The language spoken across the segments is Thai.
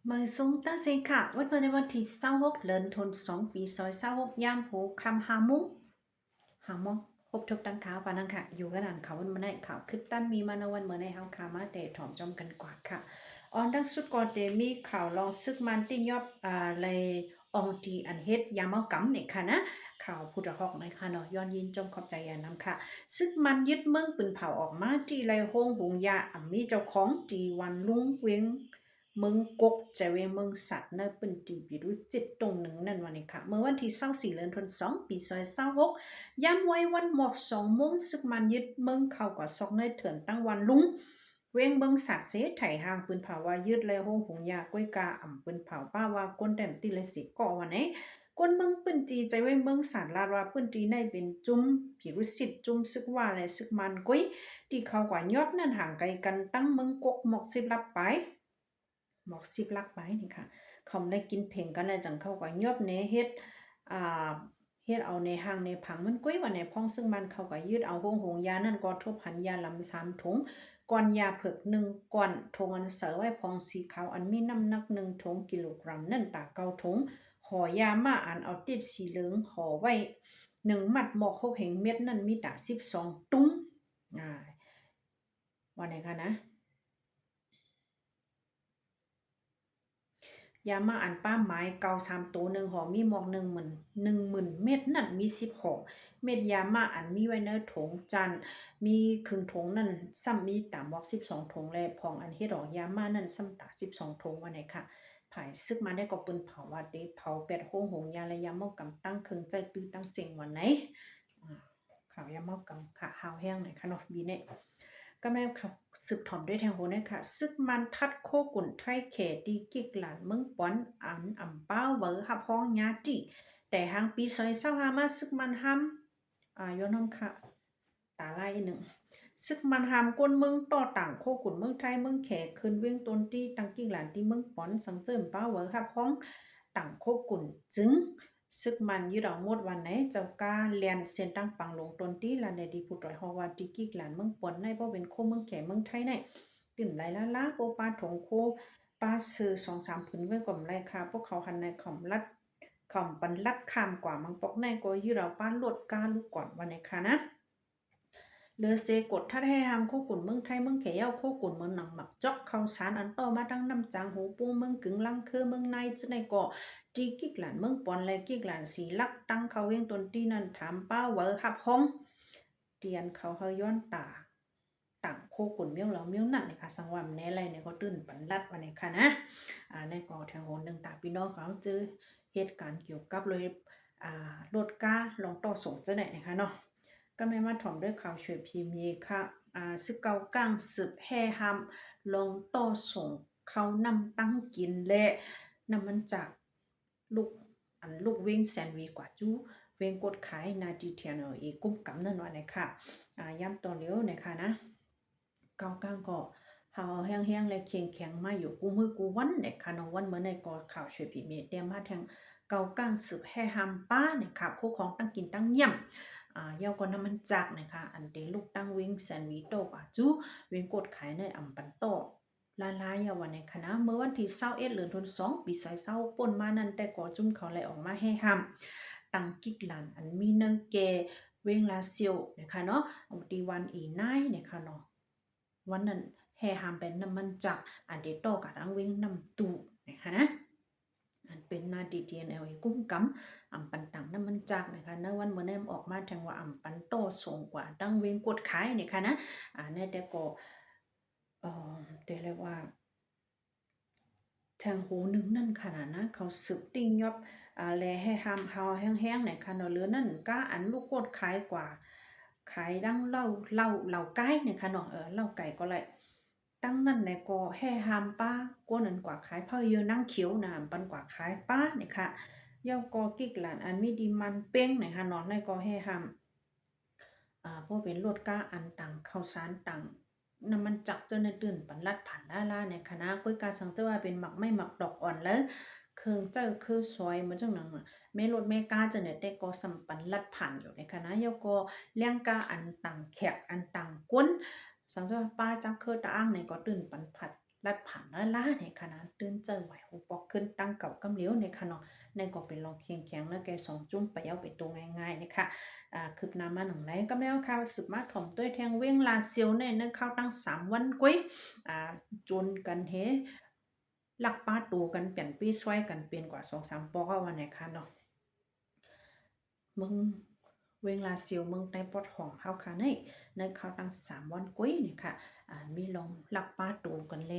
มือสูงตั้งเสียค่ะวันเมื่อในวันที่26เดือนธันวาคมปี26ยามหูคำหาโมงพบทุกตั้งข่าวปานังค่ะอยู่กันอ่านข่าววันเมื่อในข่าวคึกตั้นมีมาในวันเมื่อในเฮาข่าวมาเดถอมจอมกันกว่าค่ะออนดังสุดก่อนเดมีข่าวลองซึกมันติ้งยอบเลยอองทีอันเฮ็ดยามเมากำเนี่ยค่ะนะข่าวพุทธหอกนะคะเนาะย้อนยินจมขอบใจยานำค่ะซึกมันยึดเมืองปืนเผาออกมาที่ไรโฮงหุงยามีเจ้าของจีวันลุงเวง เมืองกกจะเวเมืองสัตว์เนเป็นตีวิรุจิตตรงหนึ่งนั่นวันนี้ค่ะเมื่อวันที่24เดือนธันวาคมปี26ย้ำไว้วันหมอก2 โมงซึกมันยึดเมืองเข้ากับซอกในเถื่อนตั้งวันลุงเวงเมืองสัตว์เสไถ่ห่างปืนเผาว่ายึดแล้วหงหงยาก้วยกาอ่ำปืนเผาป้าว่าก้นแต้มตีเลยสิก่อวันไหนก้นเมืองปืนจีใจเวงเมืองสัตว์ลาดว่าปืนจีในเป็นจุ้มผิรุสิตจุ้มซึกว่าและซึกมันก้อยที่เขากว่ายอดนั่นห่างไกลกันตั้งเมืองกกหมอก10 ลับไป หมอกสิบลักไปนี่ค่ะเขาได้กินเพ่งกันเลยจังเข้ากับยอบเนอ่าเฮ็ดเอาในห้างในผังมันก้อยว่าในพ้องซึ่งมันเขาก็ยืดเอาหงยานั่นก็ทบหันยาลำ3 ถุงก่อนยาเผือก1 ก่อนทงอันเสอไว้พองสีขาวอันมีน้ำหนัก1 ถุงกิโลกรัมนั่นตา9 ถุงห่อยามาอันเอาติบสีเหลืองห่อไว้1 มัดหมอก6 เหงเม็ดนั่นมีตา12 ตุ้งอ่าว่าไหนคะนะ ยามาอันป้าไม้เกา3 ตัว1 ห่อมีหมอก10,000 เม็ดนั่นมี10 ห่อเม็ดยามาอันมีไว้ในถุงจันมีครึ่งถุงนั่นซ้ำมีตามบอก12 ถุงแลพองอันเฮ็ดออกยามานั่นซ้ำตา12 ถุงว่าไหนค่ะผายซึกมาได้ก็ปืนเผาว่าเดเผา8 โฮงหงยาและยาเมากำตั้งครึ่งใจตื้อตั้งเสียงวันไหนข่าวยาเมากำค่ะหาวแห้งไหนค่ะเนาะบีเน่ก็แม่ค่ะสืบถอมด้วยแทงโหเนี่ยค่ะซึกมันทัดโคกุ่นไทยเขตีกิกหลานเมืองป้อนอันอ่ำเป้าเวอหับพ้องยาจิแต่หางปีซอยเศร้าหามาซึกมันห้ำย้อนน้องค่ะตาไล่หนึ่งซึกมันหามก้นเมืองต่อต่างโคกุ่นเมืองไทยเมืองแขกคืนเวียงตนที่ตังกิกหลานที่เมืองป้อนสังเจิมเป้าเวอหับพ้องต่างโคกุ่นจึงซึกมันยืดเอาหมดวันไหนเจ้ากาเลียนเส้นตั้งปังลงตนที่ลานในดีผู้ต่อยฮอวาติกิกหลานเมืองป้อนในบ่เป็นโคเมืองแขเมืองไทยในตื่นไหลล้าโปปาถงโคปาซื้อ2-3ผืนไว้ก่อมไรค่ะพวกเขาหันในขอมลัดขอมปันลัดคำกว่ามังปอกในก็ยืดเอาป้านลดกาลูกก่อนวันไหนค่ะนะเลือเซกดถ้าให้หามโคกุ่นเมืองไทยเมืองเขย่าโคกุ่นเมืองหนังหมักจอกเข้าสารอันต่อมาทั้งน้ำจางหูปูเมืองกึ่งลังคือเมืองในจะในเกาะจีกิกหลานเมืองปอนและกิกหลานสีลักตั้งเขาเวียงตนที่นั่นถามป้าเวอร์ขับห้องเตียนเขาเฮาย้อนตาต่างโคกุ่นเมี้ยวเหล่าเมี้ยวนั่นนะคะสังวามแน่ไรเนี่ยก็ตื่นปันลัดวันนี้ค่ะนะในเกาะแถวโหนหนึ่งตาพี่น้องเขาเจอเหตุการณ์เกี่ยวกับเลยรถก้าลองต่อส่งเจ้าไหนนะคะเนาะ ก็ไม่มาถ่อมด้วยข่าวช่วยพีมีค่ะซึกเกาก้างสืบแห่หำลงต่อส่งเขานำตั้งกินและนำมันจากลูกลูกเว้งแซนวีกว่าจู้เว้งกดขายนาดีเทียนอีกุ้มกำนั่นหน่อยนะคะย้ำตอนเลี้ยวนะคะนะเกาก้างก็เฮาแห้งๆและเคียงแข็งมาอยู่กูมือกูวันเนี่ยค่ะน้องวันเมื่อในกอข่าวช่วยพีมีเตรียมมาแทงเกาก้างสืบแห่หำป้าเนี่ยค่ะคู่ของตั้งกินตั้งเยี่ยม ยาวก็น้ำมันจักนะคะอันเดลูกตั้งวิงแซนวิโตกว่าจูวิงกดขายในอ่ำปันโตลาลายวันในคณะเมื่อวันที่21เดือนธันวาคมปี2020ป่นมานั้นแต่ก็จุ่มเขาเลยออกมาให้ห้ำตั้งกิกหลานอันมีเนเกเวงลาเซียวนะคะเนาะอันที่วันอีไนนะคะเนาะวันนั้นแห่หามเป็นน้ำมันจักอันเดโตกับตั้งวิงน้ำตูนะคะนะ อันเป็นนาดีเทียนเอลกุ้มกำอ่ำปันตังน้ำมันจักนะคะในวันเมื่อนี้ออกมาแทงว่าอ่ำปันโตส่งกว่าดังเวงกดขายนี่ค่ะนะในแต่ก็แต่เรียกว่าแทงหูหนึ่งนั่นขนาดนะเขาสืบติ้งยอบแลให้หามเฮาแห้งๆในค่ะเนาะเหลือนั่นก้าอันลูกกดขายกว่าขายดังเหล้าไก่เนี่ยค่ะเนาะเหล้าไก่ก็เลยตั้งนั่นในก็แห่หามป้ากวนนั้นกว่าขายเผาเยอะนั่งเขียวน้ำปันกว่าขายป้าเนี่ยค่ะเย้าก็กิกหลานอันมีดีมันเป้งเนี่ยค่ะเนาะในก็แห่หามพวกเป็นรถก้าอันต่างข้าวสารต่างน้ำมันจักเจ้าในตื่นปันลัดผ่านล่าในคณะก้อยกาสังเจ้าว่าเป็นหมักไม่หมักดอกอ่อนแล้วเครื่องเจ้าคือซอยมันจังหนังแม่รถแม่กาจะเนี่ยได้ก็สัมปันลัดผ่านอยู่ในคณะเย้าก็เลี้ยงกาอันต่างแขกอันต่างก้นสังเจ้าว่าป้าจักเคอตาอ้างในก็ตื่นปันผัด ลัดผ่านล้าในขณะตื่นเจอไหวหูปอกขึ้นตั้งเก่ากำเหลียวในขณะในก็เป็นลองเคียงแข็งแล้วแกสองจุ้มไปเอาไปตัวง่ายๆนะคะคืบหน้ามาหนึ่งไหนก็แล้วค่ะสืบมาถ่อมต้วยแทงเว้งลาเซียวเนี่ยนึกเข้าตั้ง3 วันกุ้ยจนกันเฮลักป้าตูกันเปลี่ยนปีช่วยกันเปลี่ยนกว่า2-3 ปอกวันไหนคะเนาะมึงเวลาเซียวมึงในปอดของเฮาค่ะในเขาตั้ง3 วันกุ้ยเนี่ยค่ะมีลองลักป้าตูกันแล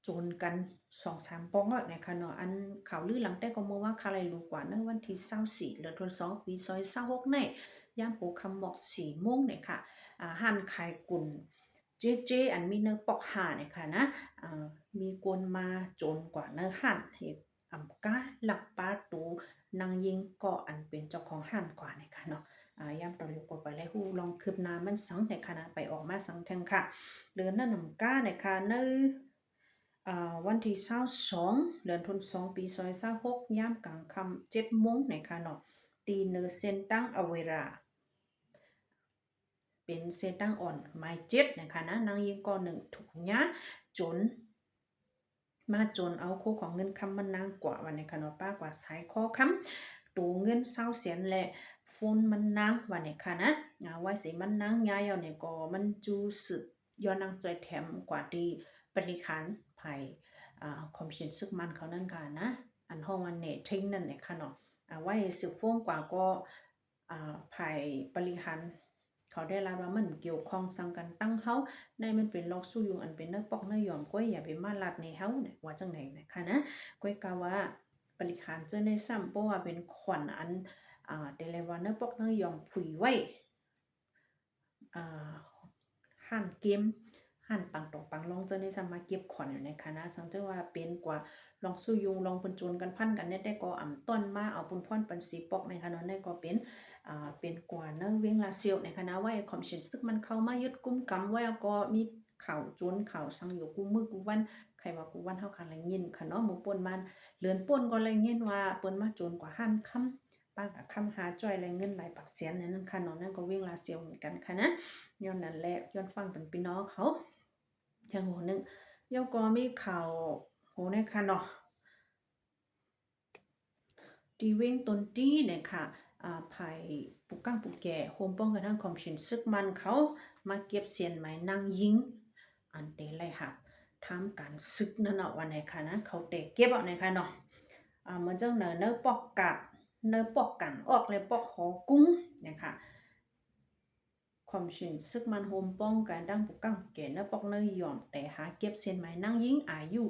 จนกัน2-3 ปองอ่ะนะคะเนาะอันข่าวลือหลังแต่ก็มาว่าคาไรรู้กว่าในวันที่24เดือนธันวาคมปี26ในย่ามโปคำบอก4 โมงเนี่ยค่ะหันขายกุ่นเจอันมีเนื้อปอกห่าเนี่ยค่ะนะมีกวนมาโจนกว่าเนื้อหั่นเหตุก้าหลักป้าตูนางยิงก็อันเป็นเจ้าของหั่นกว่าเนี่ยค่ะเนาะย่ามตอนอยู่ก็ไปแล้วฮู้ลองคืบหน้ามันสังในคณะไปออกมาสังแทงค่ะเดือนนั้นนำก้าเนี่ยค่ะเนื้อวันที่22เดือนธันวาคมปี26ย่ามกลางค่ำ7 โมงนะคะเนาะตีเนอร์เซนตังอเวราเป็นเซนตังอ่อนไม้7นะคะนะนางยิงก่อหนึ่งถูกยะจนมาจนเอาคู่ของเงินคำมันนางกว่าวันในขนมป้ากว่าสายคอคำตูเงิน20 เสียนและฟูนมันนางวันในค่ะนะไว้สิมันนางย้ายเอาเนี่ยก็มันจูสึย้อนนางใจแถมกว่าดีปริขารไผ่คอมมิชชั่นซึกมันเขานั่นค่ะนะอันห้องวันเนทิ้งนั่นเนี่ยค่ะเนาะไว้สืบฟ้องกว่าก็ไผ่บริหารเขาได้รับว่ามันเกี่ยวข้องสังกันตั้งเฮาในมันเป็นลอกสู้ยุงอันเป็นเนื้อปอกเนื้อยอมก้อยอย่าไปมาลัดในเฮาเนี่ยว่าจังไหนนะคะนะก้อยกาว่าบริหารเจอในซ้ำเพราะว่าเป็นขวัญอันเดลว่าเนื้อปอกเนื้อยอมผุยไว้หั่นเกมหั่นปังตรงปังลองเจอในสมาเก็บขอนอยู่ในคณะสังเจอว่าเป็นกว่าลองสู้ยุงลองปนจนกันพันกันเนี่ยได้ก็ต้นมาเอาปุ่นพ่อนปันสีปอกในคณะนั่นก็เป็นกว่าเนื้อเวียงลาเซียวในคณะไว้คอมเชนซึกมันเข้ามายึดกุมกำไว้ก็มีข่าวจนข่าวสังอยู่กูมือกูวันใครว่ากูวันเฮาคันอะไรเงินค่ะเนาะหมู่ป่นมันเลือนป่นก็อะไรเงินว่าเปิ้นมาจนกว่าหั่นคำป้ากับคำหาจ้อยแรงเงินหลายปักเสียนนั่นค่ะเนาะนั่นก็เวียงลาเซียวเหมือนกันค่ะนะย้อนนั่นแหละย้อนฟังเป็นพี่น้องเขาอย่างโหนึงเดี๋ยวก็มีข่าวโหในค่ะเนาะที่เว้งตนตี้เนี่ยค่ะภายปุกกั้งปุกแก่โฮมป้องกันทั้งคอมชินซึกมันเขามาเก็บเสียนไหมนางยิงอันเตเลยค่ะทำการซึกนั่นเนาะวันไหนค่ะนะเขาเตะเก็บเอาไหนค่ะเนาะเหมือนจังเนอปอกกัดเนอปอกกันออกเลยปอกหอกุ้งเนี่ยค่ะ ความชินซึกมันโฮมป้องกันดังปุกกังเกณฑ์ปอกเนยยอมแต่หาเก็บเส้นไหมนั่งยิงอายุ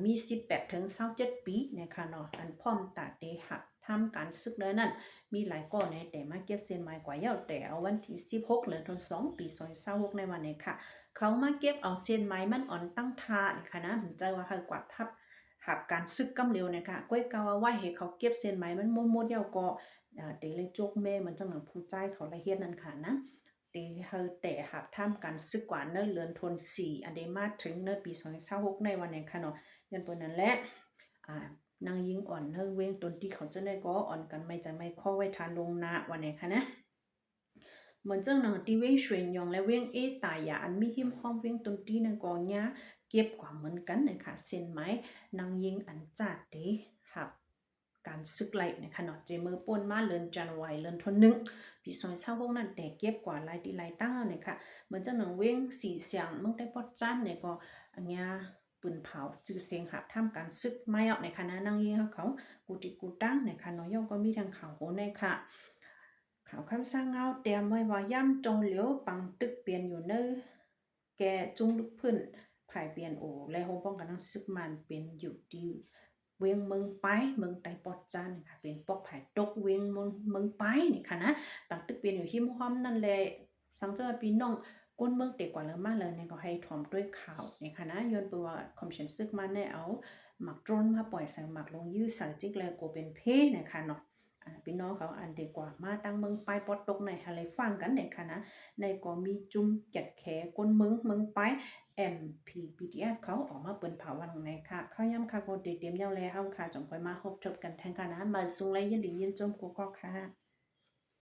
มี18 ถึง 27 ปีนะคะเนาะอันพร้อมตัดเดหักทำการซึกเลยนั่นมีหลายก้อนแต่มาเก็บเส้นไหมกว่าเย้าแต่เอาวันที่16เดือนธันวาคมปี2026ในวันนี้ค่ะเขามาเก็บเอาเส้นไหมมันอ่อนตั้งทานะคะนะผมใจว่าให้กวาดทับหับการซึกกำเร็วนะคะก้อยกาวว่าเหตุเขาเก็บเส้นไหมมันมดๆเย้าก็เดเลยจกแม่มันจังหลังผู้ใจเขาละเฮียนนั่นค่ะนะตีเฮอแต่หับท่ามกันซึกกว่าเนื้อเลือนทน4อันเดมาถึงเนื้อปี2026ในวันนี้ค่ะเนาะยันตัวนั้นแหละนางยิงอ่อนเนื้อเว้งตนที่เขาจะได้ก็อ่อนกันไม่จะไม่ข้อไว้ทานลงนาวันนี้ค่ะนะเหมือนเจ้าหนังที่เว้งเฉวยยองและเว้งตายอันมีหิมห้อมเว้งตนที่นั่นก็เนี้ยเก็บกว่าเหมือนกันนะคะเส้นไม้นางยิงอันจัดดีหับการซึกไล่นะคะเนาะเจมือป่นมาเลือนจันไวเลือนทนหนึ่งปี2026นั่นแต่เก็บกว่าไล่ที่ไล่ตั้งนะคะเหมือนเจ้าหนังเว้งสีเสียงมึงได้ปอดจันเนี่ยก็อันเนี้ยปืนเผาจือเสียงหับทำการซึกไม่ออกในคณะนางยิงเขากูติกูตั้งในคณะย่อก็มีทางข่าวโหในค่ะข่าวคำสร้างเงาเตรียมไว้ว่าย่ำจงเหลียวปังตึกเปลี่ยนอยู่เนอแกจุงลุกพื้นผายเปลี่ยนโอและโฮป้องกันทั้งซึกมันเป็นอยู่ดีเวียงเมืองไปเมืองไตปอดจันค่ะเป็นปอกผายตกเวียงเมืองไปนี่ค่ะนะปังตึกเปลี่ยนอยู่ที่มุฮัมนั่นแหละสังเจอพี่น้องก้นเมืองเต็กกว่าเลยมากเลยเนี่ยก็ให้ถ่อมด้วยข่าวนี่ค่ะนะย้อนไปว่าคอมมิชชั่นซึกมันเนี่ยเอาหมักโดรนมาปล่อยใส่หมักลงยื้อสังจิกเลยกูเป็นเพนะคะเนาะพี่น้องเขาอันดีกว่ามาตั้งเมืองไปปอดตกในอะไรฟังกันในคณะในก็มีจุ่มจัดแขก้นเมืองไป MPPTF เขาออกมาเปิดเผาวันไหนค่ะเข้าย่ำค่ะก็เตรียมยาวแล้วค่ะจงคอยมาพบกันแทงกันนะมาส่งไรยินดียินจมกูก็ค่ะ